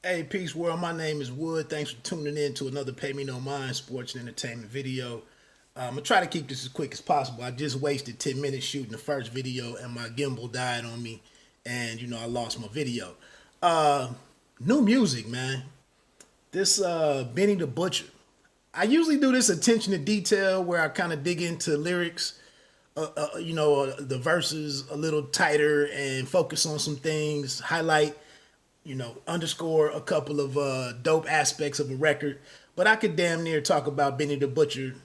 Hey, peace world. My name is Wood. Thanks for tuning in to another Pay Me No Mind sports and entertainment video. I'm gonna try to keep this as quick as possible. I just wasted 10 minutes shooting the first video, and my gimbal died on me, and I lost my video. Uh, New music, man. This Benny the Butcher. I usually do this attention to detail where I kind of dig into lyrics, the verses a little tighter and focus on some things, highlight underscore a couple of dope aspects of a record. But I could damn near talk about Benny the Butcher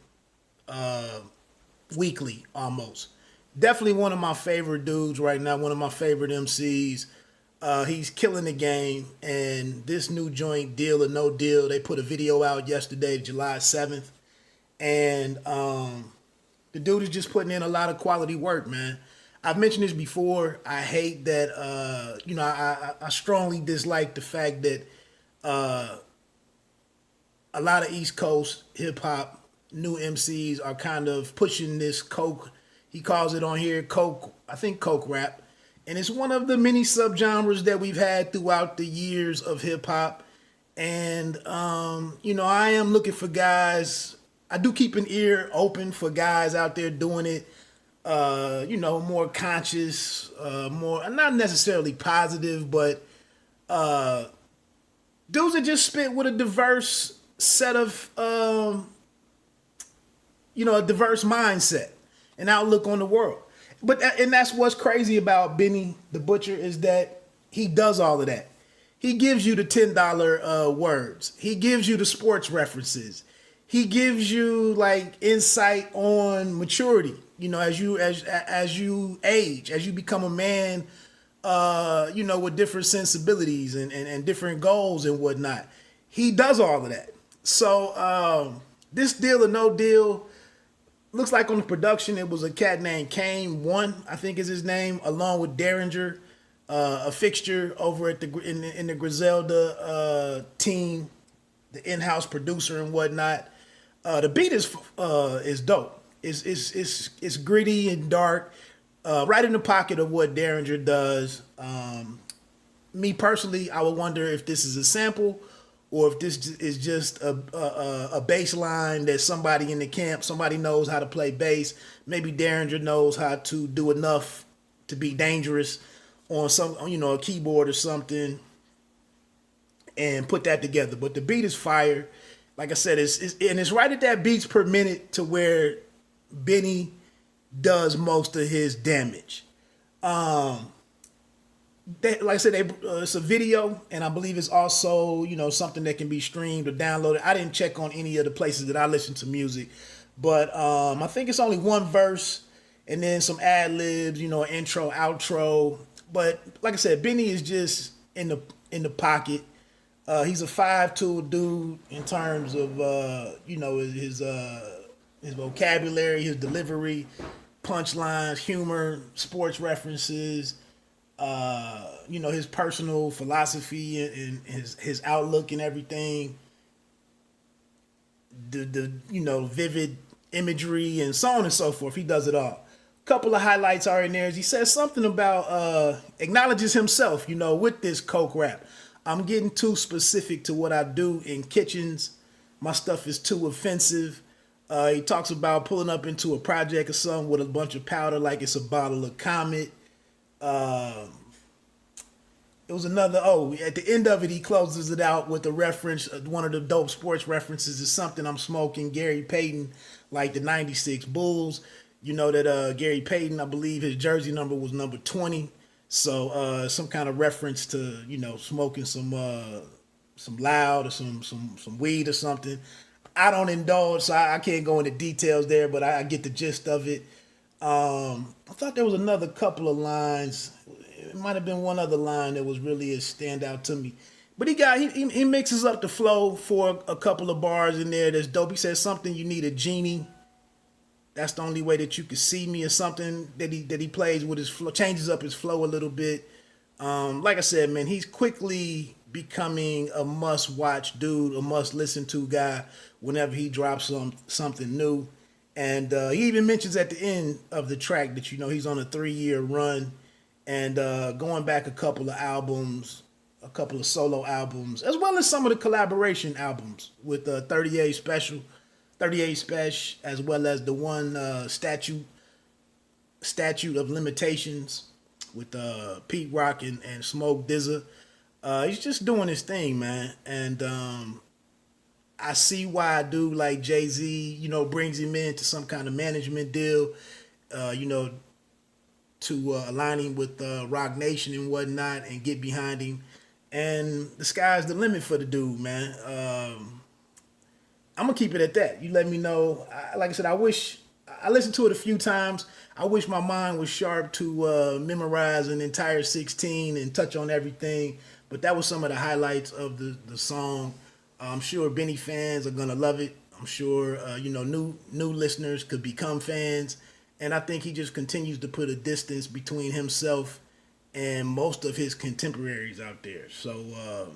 weekly almost. Definitely one of my favorite dudes right now, one of my favorite MCs. He's killing the game, and this new joint, Deal or No Deal, they put a video out yesterday, July 7th, and the dude is just putting in a lot of quality work, man. I've mentioned this before. I hate that, I strongly dislike the fact that a lot of East Coast hip hop new MCs are kind of pushing this coke. He calls it on here coke. I think coke rap, and it's one of the many subgenres that we've had throughout the years of hip hop. And I am looking for guys. I do keep an ear open for guys out there doing it. More conscious, more not necessarily positive, but dudes that just spit with a diverse set of a diverse mindset and outlook on the world. And that's what's crazy about Benny the Butcher is that he does all of that. He gives you the $10 words. He gives you the sports references. He gives you like insight on maturity. As you age, as you become a man, with different sensibilities and different goals and whatnot. He does all of that. So this Deal or No Deal looks like on the production it was a cat named Kane One, I think is his name, along with Daringa, a fixture over at the Griselda team, the in-house producer and whatnot. The beat is dope. It's gritty and dark, right in the pocket of what Daringa does. Me personally, I would wonder if this is a sample or if this is just a bass line that somebody in the camp, somebody knows how to play bass. Maybe Daringa knows how to do enough to be dangerous on a keyboard or something, and put that together. But the beat is fire. Like I said, it's right at that beats per minute to where Benny does most of his damage. Like I said, it's a video, and I believe it's also something that can be streamed or downloaded. I didn't check on any of the places that I listen to music, but I think it's only one verse and then some ad libs, intro, outro. But like I said, Benny is just in the pocket. He's a 5'2" dude in terms of his vocabulary, his delivery, punchlines, humor, sports references, his personal philosophy and his outlook and everything. The vivid imagery and so on and so forth. He does it all. A couple of highlights are in there. He says something about acknowledges himself, with this coke rap. I'm getting too specific to what I do in kitchens. My stuff is too offensive. He talks about pulling up into a project or something with a bunch of powder like it's a bottle of Comet. It was another. Oh, at the end of it, he closes it out with a reference. One of the dope sports references is something I'm smoking. Gary Payton, like the '96 Bulls. You know that Gary Payton, I believe his jersey number was number 20. So some kind of reference to smoking some loud or some weed or something. I don't indulge, so I can't go into details there, but I get the gist of it. I thought there was another couple of lines. It might have been one other line that was really a standout to me. But he mixes up the flow for a couple of bars in there that's dope. He says something, you need a genie. That's the only way that you can see me, or something that he plays with his flow, changes up his flow a little bit. Like I said, man, he's quickly becoming a must-watch dude, a must-listen-to guy whenever he drops something new. And he even mentions at the end of the track that he's on a 3-year run, and going back a couple of albums, a couple of solo albums, as well as some of the collaboration albums with 38 Special, 38 Special, as well as the one Statute of Limitations with Pete Rock and Smoke Dizza. He's just doing his thing, man, and I see why I do like Jay-Z, brings him into some kind of management deal, you know, to align him with Rock Nation and whatnot and get behind him. And the sky's the limit for the dude, man. I'm gonna keep it at that. You let me know. Like I said, I listened to it a few times. I wish my mind was sharp to memorize an entire 16 and touch on everything. But that was some of the highlights of the song. I'm sure Benny fans are gonna love it. I'm sure new listeners could become fans, and I think he just continues to put a distance between himself and most of his contemporaries out there. So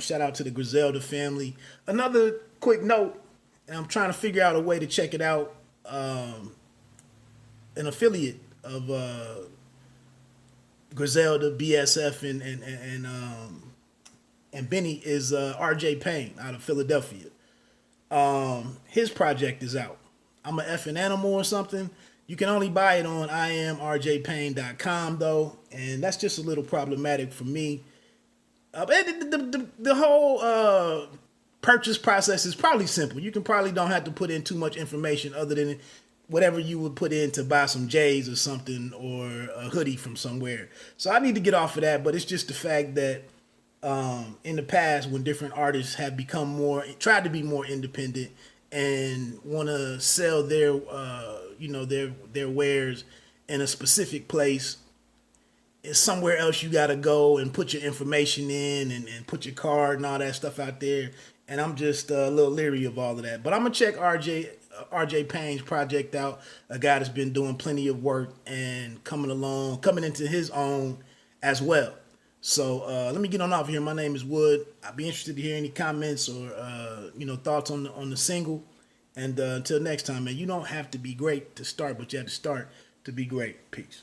shout out to the Griselda family. Another quick note, and I'm trying to figure out a way to check it out. An affiliate of Griselda, BSF, and Benny is RJ Payne out of Philadelphia. His project is out. I'm a effing animal or something. You can only buy it on IamRJPayne.com though, and that's just a little problematic for me. The whole purchase process is probably simple. You can probably don't have to put in too much information other than whatever you would put in to buy some J's or something or a hoodie from somewhere. So I need to get off of that, but it's just the fact that in the past when different artists have tried to be more independent and want to sell their their wares in a specific place, it's somewhere else you got to go and put your information in and put your card and all that stuff out there. And I'm just a little leery of all of that. But I'm going to check RJ Payne's project out, a guy that's been doing plenty of work and coming into his own as well. So let me get on off here. My name is Wood. I'd be interested to hear any comments or thoughts on the single. And until next time, man, you don't have to be great to start, but you have to start to be great. Peace.